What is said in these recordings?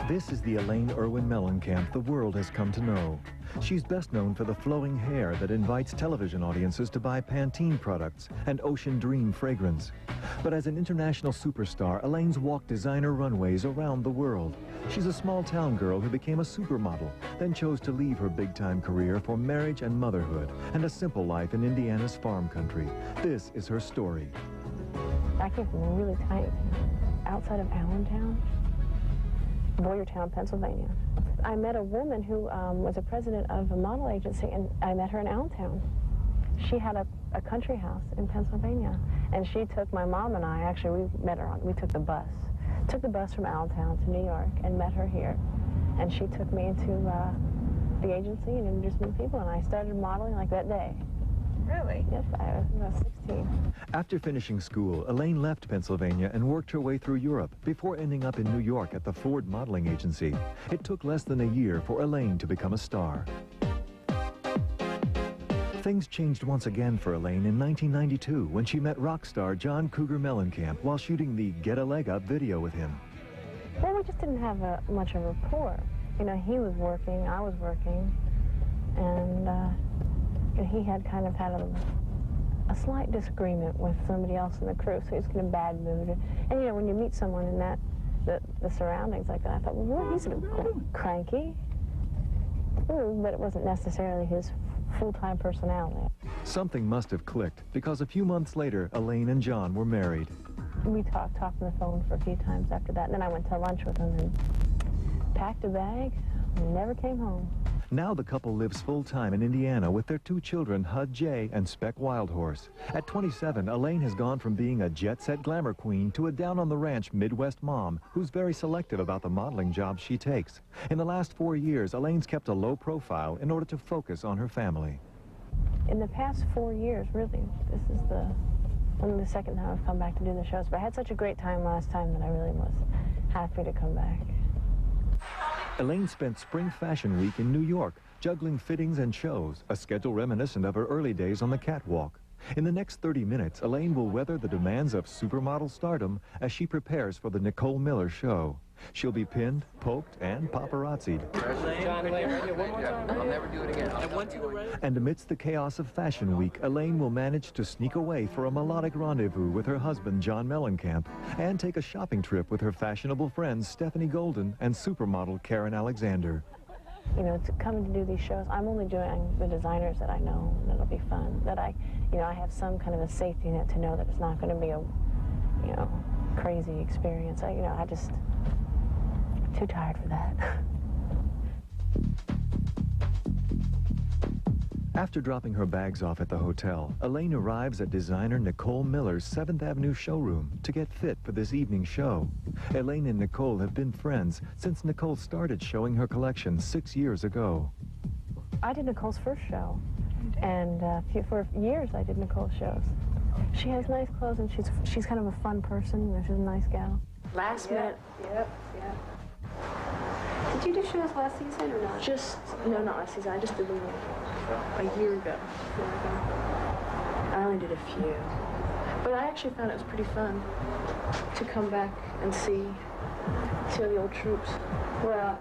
This is the Elaine Irwin Mellencamp the world has come to know. She's best known for the flowing hair that invites television audiences to buy Pantene products and Ocean Dream fragrance. But as an international superstar, Elaine's walked designer runways around the world. She's a small-town girl who became a supermodel, then chose to leave her big-time career for marriage and motherhood and a simple life in Indiana's farm country. This is her story. I came from a really tiny town, outside of Allentown, Boyertown, Pennsylvania. I met a woman who was a president of a model agency, and I met her in Allentown. She had a country house in Pennsylvania, and she took my mom and I, actually we met her on, we took the bus from Allentown to New York and met her here. And she took me into the agency and introduced me to people, and I started modeling like that day. Really? Yes, I was 16. After finishing school, Elaine left Pennsylvania and worked her way through Europe before ending up in New York at the Ford modeling agency. It took less than a year for Elaine to become a star. Things changed once again for Elaine in 1992 when she met rock star John Cougar Mellencamp while shooting the Get a Leg Up video with him. Well, we just didn't have much of a rapport. You know, he was working, I was working, and he had kind of had a slight disagreement with somebody else in the crew, so he was in a bad mood. And you know, when you meet someone in the surroundings like that, I thought, well, he's cranky. Ooh, but it wasn't necessarily his full-time personality. Something must have clicked because a few months later, Elaine and John were married. We talked on the phone for a few times after that, and then I went to lunch with him and packed a bag and never came home. Now the couple lives full-time in Indiana with their two children, Hud J and Speck Wildhorse. At 27, Elaine has gone from being a jet-set glamour queen to a down-on-the-ranch Midwest mom who's very selective about the modeling jobs she takes. In the last 4 years, Elaine's kept a low profile in order to focus on her family. In the past 4 years, really, this is only the second time I've come back to do the shows, but I had such a great time last time that I really was happy to come back. Elaine spent Spring Fashion Week in New York, juggling fittings and shows, a schedule reminiscent of her early days on the catwalk. In the next 30 minutes, Elaine will weather the demands of supermodel stardom as she prepares for the Nicole Miller show. She'll be pinned, poked, and paparazzi'd. I'll never do it again. And amidst the chaos of Fashion Week, Elaine will manage to sneak away for a melodic rendezvous with her husband, John Mellencamp, and take a shopping trip with her fashionable friends, Stephanie Golden and supermodel Karen Alexander. You know, to coming to do these shows, I'm only doing the designers that I know, and it'll be fun. That I have some kind of a safety net to know that it's not going to be a, crazy experience. I just too tired for that. After dropping her bags off at the hotel, Elaine arrives at designer Nicole Miller's 7th Avenue showroom to get fit for this evening's show. Elaine and Nicole have been friends since Nicole started showing her collection 6 years ago. I did Nicole's first show, and for years I did Nicole's shows. She has nice clothes, and she's kind of a fun person. She's a nice gal. Last minute. Yep. Did you do shows last season or not? No, not last season. I just did them a year ago. I only did a few. But I actually found it was pretty fun to come back and see all the old troops. Well,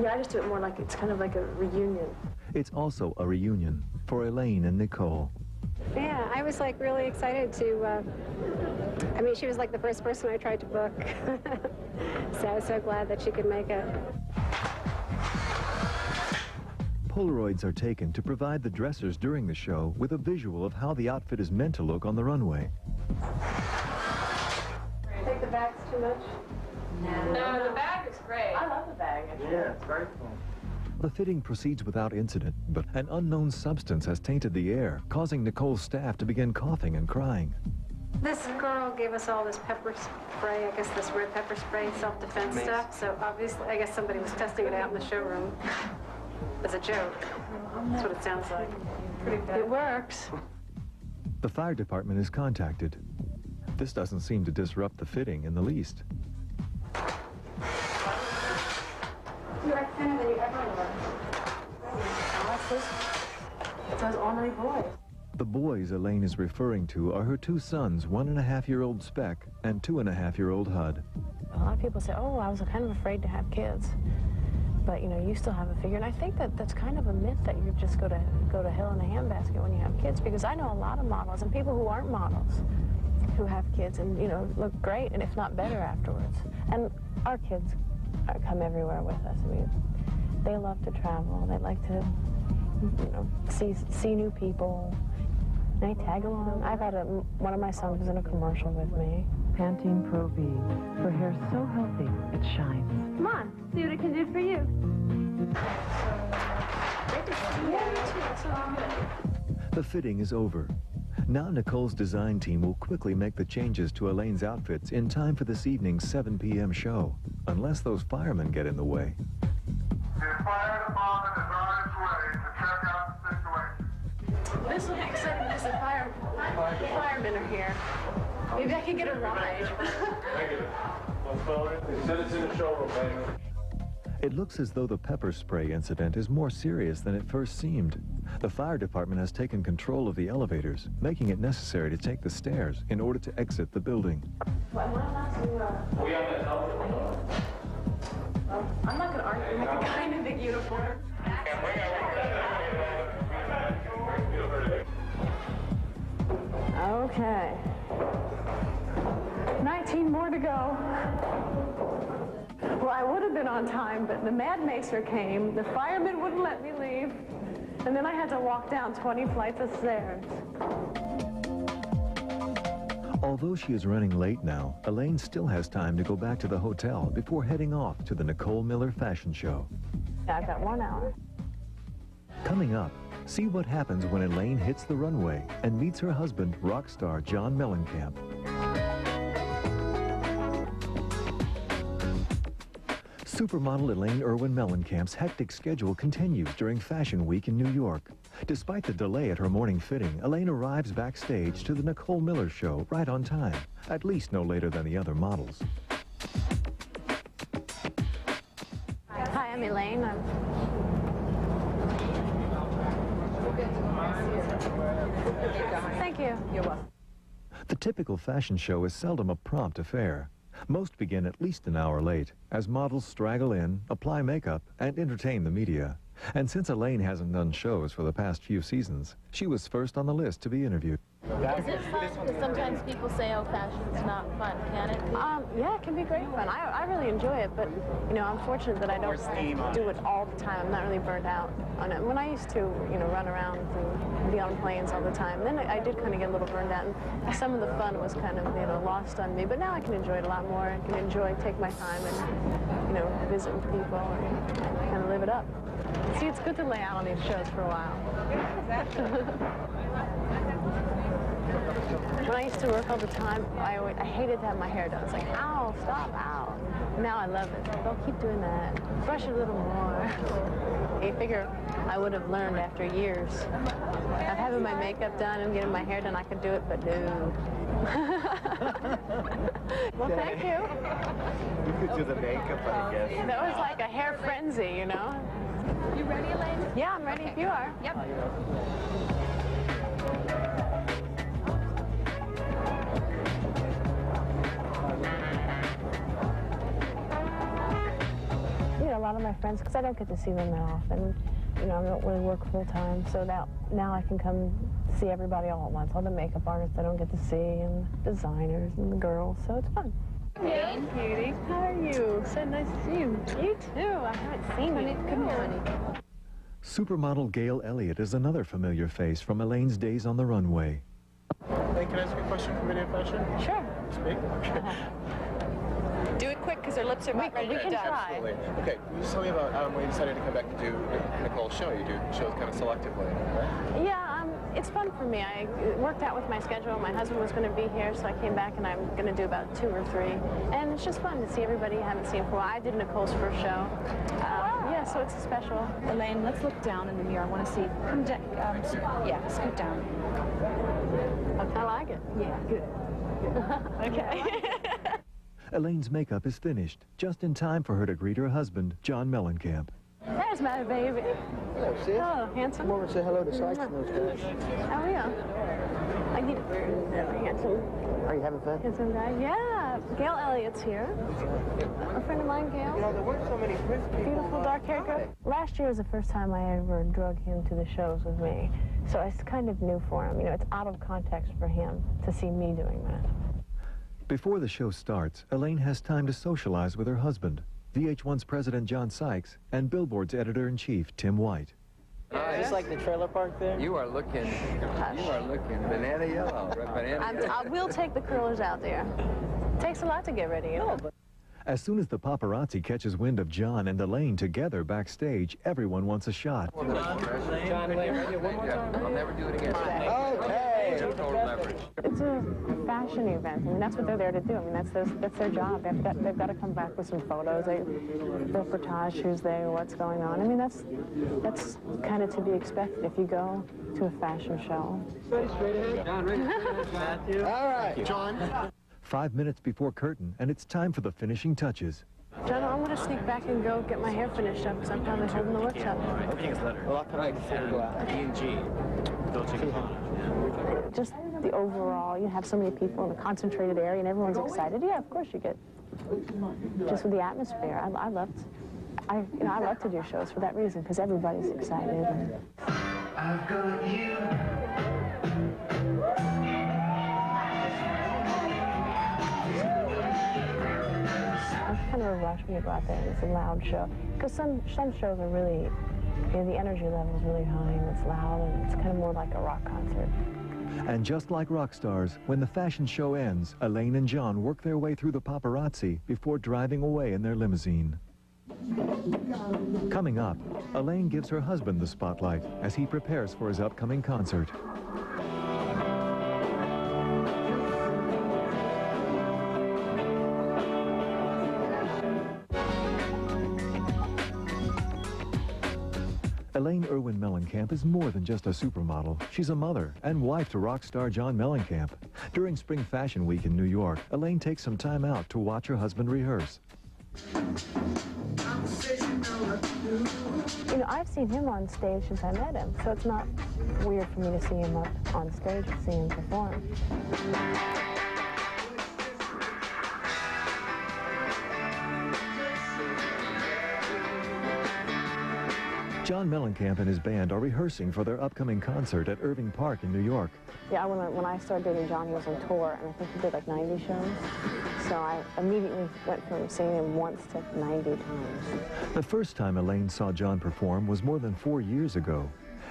yeah, I just do it more like it's kind of like a reunion. It's also a reunion for Elaine and Nicole. Yeah, I was like really excited to, she was like the first person I tried to book. So I was so glad that she could make it. Polaroids are taken to provide the dressers during the show with a visual of how the outfit is meant to look on the runway. Think the bag's too much? No, the bag is great. I love the bag, actually. Yeah, it's very cool. The fitting proceeds without incident, but an unknown substance has tainted the air, causing Nicole's staff to begin coughing and crying. This girl gave us all this pepper spray, I guess this red pepper spray, self-defense stuff. So obviously, I guess somebody was testing it out in the showroom as a joke. That's what it sounds like. It works. The fire department is contacted. This doesn't seem to disrupt the fitting in the least. You are thinner than you ever were. Those ornery boys. The boys Elaine is referring to are her two sons, 1.5-year-old Speck and 2.5-year-old Hud. A lot of people say, oh, I was kind of afraid to have kids. But, you know, you still have a figure. And I think that that's kind of a myth that you just go to hell in a handbasket when you have kids, because I know a lot of models and people who aren't models who have kids and, you know, look great, and if not better afterwards. And our kids come everywhere with us. I mean, they love to travel. They like to, you know, see new people. They tag along. I've had one of my sons was in a commercial with me. Pantene Pro V. For hair so healthy, it shines. Come on, see what it can do for you. The fitting is over. Now Nicole's design team will quickly make the changes to Elaine's outfits in time for this evening's 7 p.m. show, unless those firemen get in the way. The fire department is on its way to check out the situation. This will be exciting because the firemen are here. Maybe I can get a ride. Said it's in the showroom, baby. It looks as though the pepper spray incident is more serious than it first seemed. The fire department has taken control of the elevators, making it necessary to take the stairs in order to exit the building. I'm not going to argue with the guy in the big uniform. Okay. 19 more to go. Well, I would have been on time, but the Mad Macer came, the firemen wouldn't let me leave, and then I had to walk down 20 flights of stairs. Although she is running late now, Elaine still has time to go back to the hotel before heading off to the Nicole Miller fashion show. I've got 1 hour. Coming up, see what happens when Elaine hits the runway and meets her husband, rock star John Mellencamp. Supermodel Elaine Irwin Mellencamp's hectic schedule continues during Fashion Week in New York. Despite the delay at her morning fitting, Elaine arrives backstage to the Nicole Miller show right on time, at least no later than the other models. Hi, I'm Elaine. Thank you. You're welcome. The typical fashion show is seldom a prompt affair. Most begin at least an hour late, as models straggle in, apply makeup, and entertain the media. And since Elaine hasn't done shows for the past few seasons, she was first on the list to be interviewed. Is it fun? Because sometimes people say, oh, fashion's not fun. Can it be? Yeah, it can be great fun. I really enjoy it, but, you know, I'm fortunate that I don't do it all the time. I'm not really burnt out on it. When I used to, you know, run around and be on planes all the time, then I did kind of get a little burned out, and some of the fun was kind of, you know, lost on me. But now I can enjoy it a lot more. I can take my time and, you know, visit with people and kind of live it up. See, it's good to lay out on these shows for a while. When I used to work all the time, I hated to have my hair done. It's like, ow, stop, ow. Now I love it. Don't keep doing that. Brush it a little more. You figure I would have learned after years. Of having my makeup done and getting my hair done, I could do it, but no. Well, thank you. You could do the makeup, I guess. That was like a hair frenzy, you know? You ready, Elaine? Yeah, I'm ready if you are. Yep. You know, a lot of my friends, because I don't get to see them that often, you know, I don't really work full time, so now I can come see everybody all at once, all the makeup artists I don't get to see, and designers and the girls, so it's fun. Hey, Katie. How are you? So nice to see you. You too. I haven't seen you. Come here, honey. Supermodel Gail Elliott is another familiar face from Elaine's days on the runway. Hey, can I ask you a question from Video Fashion? Sure. Speak? Okay. Do it quick, because her lips are about ready to can die. try. Absolutely. Okay, can you just tell me about when you decided to come back and do Nicole's show? You do shows kind of selectively, right? Yeah, it's fun for me. I worked out with my schedule. My husband was going to be here, so I came back, and I'm going to do about 2 or 3. And it's just fun to see everybody I haven't seen for a while. I did Nicole's first show. Yeah, so it's special. Elaine, let's look down in the mirror. I want to see. Come down. Yeah, scoot down. I like it. Yeah, good. Okay. Elaine's makeup is finished, just in time for her to greet her husband, John Mellencamp. There's my baby. Hello, sis. Oh, handsome. Come over and say hello to Sykes and those guys. Oh, yeah. I need very handsome. Are you having fun? Handsome guy. Yeah. Gail Elliott's here. A friend of mine, Gail. You know, there weren't so many Prince people. Beautiful dark-haired girl. Last year was the first time I ever drug him to the shows with me. So it's kind of new for him. You know, it's out of context for him to see me doing that. Before the show starts, Elaine has time to socialize with her husband, VH1's president John Sykes, and Billboard's editor-in-chief Tim White. Is this like the trailer park there? You are looking banana yellow. We'll take the curlers out there. Takes a lot to get ready, you know. As soon as the paparazzi catches wind of John and Elaine together backstage, everyone wants a shot. John, one more time. I'll never do it again. Okay. Total leverage. It's a fashion event. I mean, that's what they're there to do. I mean, that's their job. They've got to come back with some photos, reportage, who's there, what's going on. I mean, that's kind of to be expected if you go to a fashion show. All right, John. 5 minutes before curtain, and it's time for the finishing touches. John, I'm going to sneak back and go get my hair finished up because I'm probably holding the workshop. Everything's better. Well, I'll come back before we go out. D&G. Just the overall, you have so many people in a concentrated area and everyone's excited. Yeah, of course you get. Just with the atmosphere. I love to do shows for that reason because everybody's excited. I've got you. It's kind of a rush when you go out there and it's a loud show. Because some shows are really, you know, the energy level is really high and it's loud and it's kind of more like a rock concert. And just like rock stars, when the fashion show ends, Elaine and John work their way through the paparazzi before driving away in their limousine. Coming up, Elaine gives her husband the spotlight as he prepares for his upcoming concert. Elaine Irwin Mellencamp is more than just a supermodel. She's a mother and wife to rock star John Mellencamp. During Spring Fashion Week in New York, Elaine takes some time out to watch her husband rehearse. You know, I've seen him on stage since I met him, so it's not weird for me to see him up on stage and see him perform. John Mellencamp and his band are rehearsing for their upcoming concert at Irving Park in New York. Yeah, when I started dating John, he was on tour, and I think he did like 90 shows. So I immediately went from seeing him once to 90 times. The first time Elaine saw John perform was more than 4 years ago.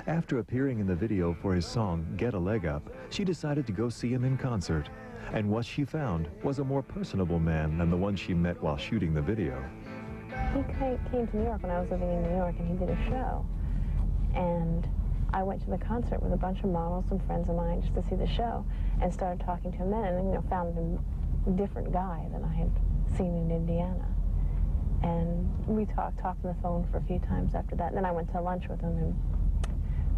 After appearing in the video for his song, Get a Leg Up, she decided to go see him in concert. And what she found was a more personable man than the one she met while shooting the video. He came to New York when I was living in New York, and he did a show. And I went to the concert with a bunch of models and friends of mine just to see the show, and started talking to him then, and, you know, found him a different guy than I had seen in Indiana. And we talked on the phone for a few times after that, and then I went to lunch with him and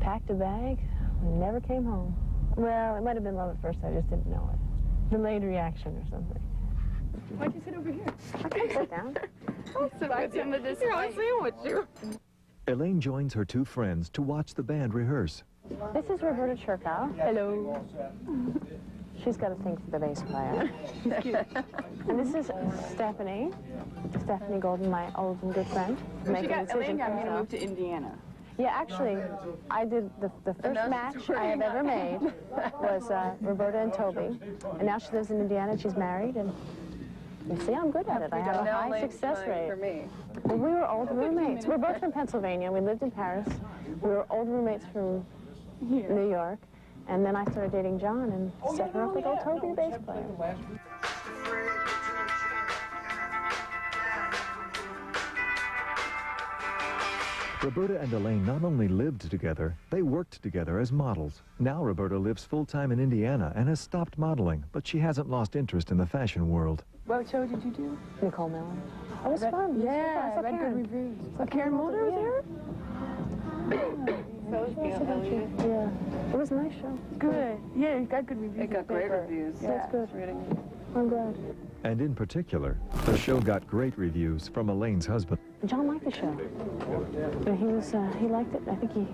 packed a bag and never came home. Well, it might have been love at first, I just didn't know it. Delayed reaction or something. Why'd you sit over here? I can't sit down. I'll sit with you. Here, I'll sandwich you. Elaine joins her two friends to watch the band rehearse. This is Roberta Cherkow. Hello. She's got a thing for the bass player. She's cute. And this is Stephanie Golden, my old and good friend. Elaine got me to move to Indiana. Yeah, actually, I did the first match I have ever made was Roberta and Toby. And now she lives in Indiana, she's married, and you see, I'm good at it. I have a high success rate. For me. Well, we were old roommates. We're both from Pennsylvania. We lived in Paris. We were old roommates from New York. And then I started dating John and set her up with old Toby, the bass player. Roberta and Elaine not only lived together, they worked together as models. Now Roberta lives full-time in Indiana and has stopped modeling, but she hasn't lost interest in the fashion world. What show did you do? Nicole Mellon. Oh, it was fun. Yeah, I read good reviews. So Karen Mulder was there? Yeah, it was a nice show. Good. Yeah, it got good reviews. It got great reviews. Yeah, that's good. Really. I'm glad. And in particular, the show got great reviews from Elaine's husband. John liked the show. He liked it. I think he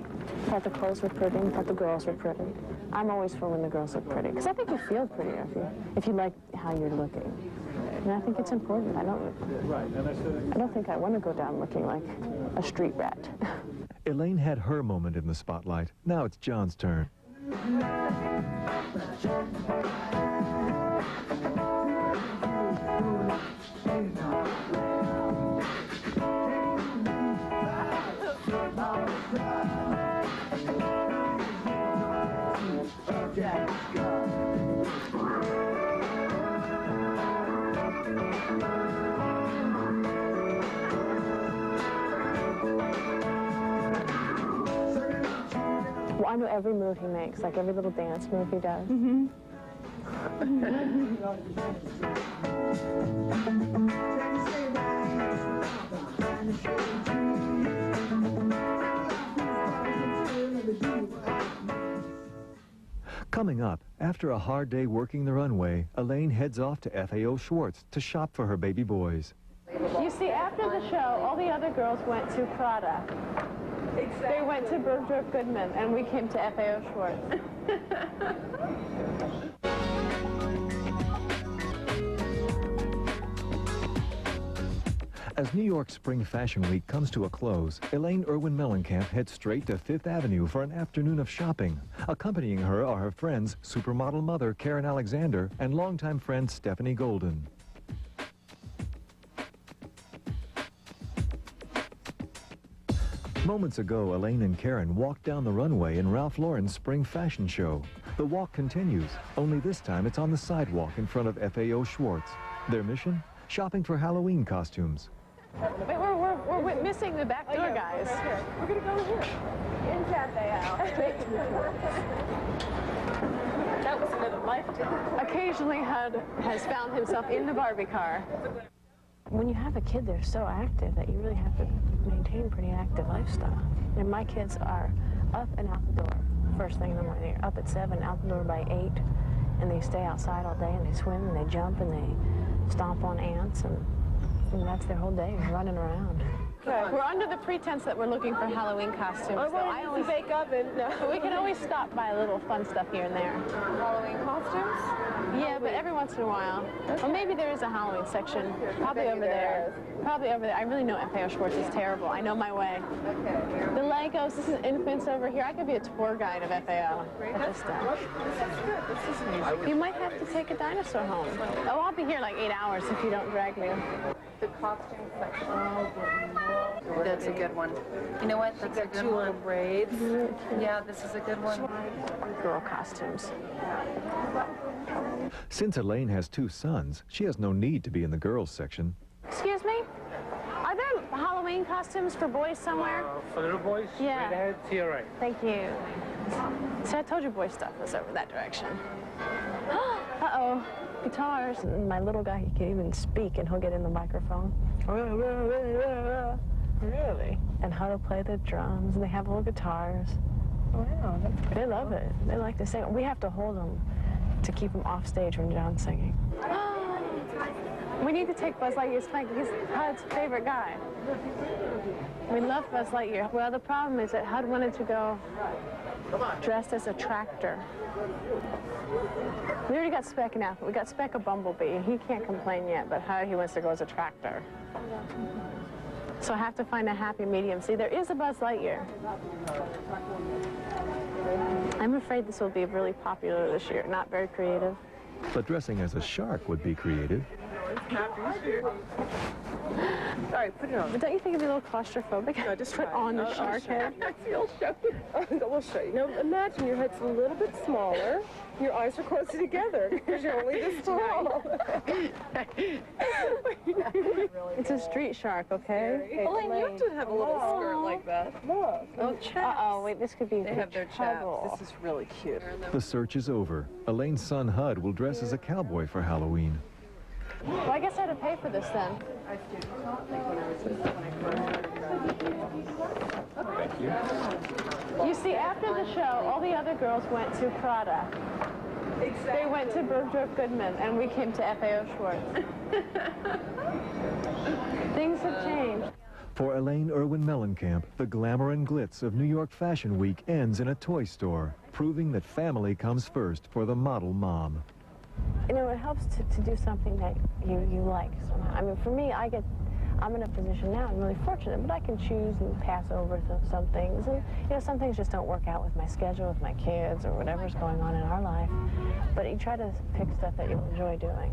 thought the clothes were pretty and thought the girls were pretty. I'm always for when the girls look pretty, because I think you feel prettier if you like how you're looking. And I think it's important. I don't think I want to go down looking like a street rat. Elaine had her moment in the spotlight. Now it's John's turn. Well, I know every move he makes, like every little dance move he does. Coming up, after a hard day working the runway, Elaine heads off to FAO Schwartz to shop for her baby boys. You see, after the show, all the other girls went to Prada. Exactly. They went to Bergdorf Goodman, and we came to FAO Schwartz. As New York's Spring Fashion Week comes to a close, Elaine Irwin Mellencamp heads straight to Fifth Avenue for an afternoon of shopping. Accompanying her are her friends, supermodel mother Karen Alexander and longtime friend Stephanie Golden. Moments ago, Elaine and Karen walked down the runway in Ralph Lauren's spring fashion show. The walk continues, only this time it's on the sidewalk in front of FAO Schwartz. Their mission? Shopping for Halloween costumes. Wait, we're missing the back door, guys. Right here. We're going to go here. In FAO. Straight to the That was another lifetime. Occasionally, HUD has found himself in the Barbie car. When you have a kid, they're so active that you really have to maintain a pretty active lifestyle. And my kids are up and out the door first thing in the morning. They're up at 7, out the door by 8, and they stay outside all day, and they swim, and they jump, and they stomp on ants, and that's their whole day, running around. Okay. We're under the pretense that we're looking for Halloween costumes. Oh, well, I always bake oven. No. We can always stop by a little fun stuff here and there. Halloween costumes? Yeah, but every once in a while. Okay. Or maybe there is a Halloween section. Probably over there. Probably over there. I really know FAO Schwartz is terrible. I know my way. Okay. The Legos, this is infants over here. I could be a tour guide of FAO at this time. This is amazing. You might have to take a dinosaur home. Oh, I'll be here like 8 hours if you don't drag me. The costume section. That's a good one. You know what? That's a good one. Braids. Yeah, this is a good one. Girl costumes. Since Elaine has 2 sons, she has no need to be in the girls section. Excuse me? Are there Halloween costumes for boys somewhere? For little boys? Yeah. Right ahead to your right. Thank you. See, I told you boy stuff was over that direction. Uh-oh. Guitars. My little guy, he can even speak, and he'll get in the microphone. Really? And how to play the drums, and they have little guitars. Wow, that's pretty They love it. They like to sing. We have to hold them to keep them off stage when John's singing. We need to take Buzz Lightyear. He's HUD's favorite guy. We love Buzz Lightyear. Well, the problem is that HUD wanted to go dressed as a tractor. We already got Speck now. We got Speck a bumblebee. He can't complain yet, but HUD, he wants to go as a tractor. So I have to find a happy medium. See, there is a Buzz Lightyear. I'm afraid this will be really popular this year. Not very creative. But dressing as a shark would be creative. Sorry, put it on. But don't you think it'd be a little claustrophobic? No, just put on the shark head. We'll show you. We'll show you. Now, imagine your head's a little bit smaller. Your eyes are closer together because you're only this tall. It's a street shark, okay? Elaine, you have to have a little skirt like that. Look. Oh, chaps. Uh-oh, wait, this could be They have their trouble. chaps. This is really cute. The search is over. Elaine's son HUD will dress as a cowboy for Halloween. Well, I guess I had to pay for this then. Thank you. You see, after the show, all the other girls went to Prada. They went to Bergdorf Goodman, and we came to FAO Schwartz. Things have changed. For Elaine Irwin Mellencamp, the glamour and glitz of New York Fashion Week ends in a toy store, proving that family comes first for the model mom. You know, it helps to do something that you like somehow. I mean, for me, I'm in a position now, I'm really fortunate, but I can choose and pass over some things. And, you know, some things just don't work out with my schedule, with my kids, or whatever's going on in our life. But you try to pick stuff that you enjoy doing.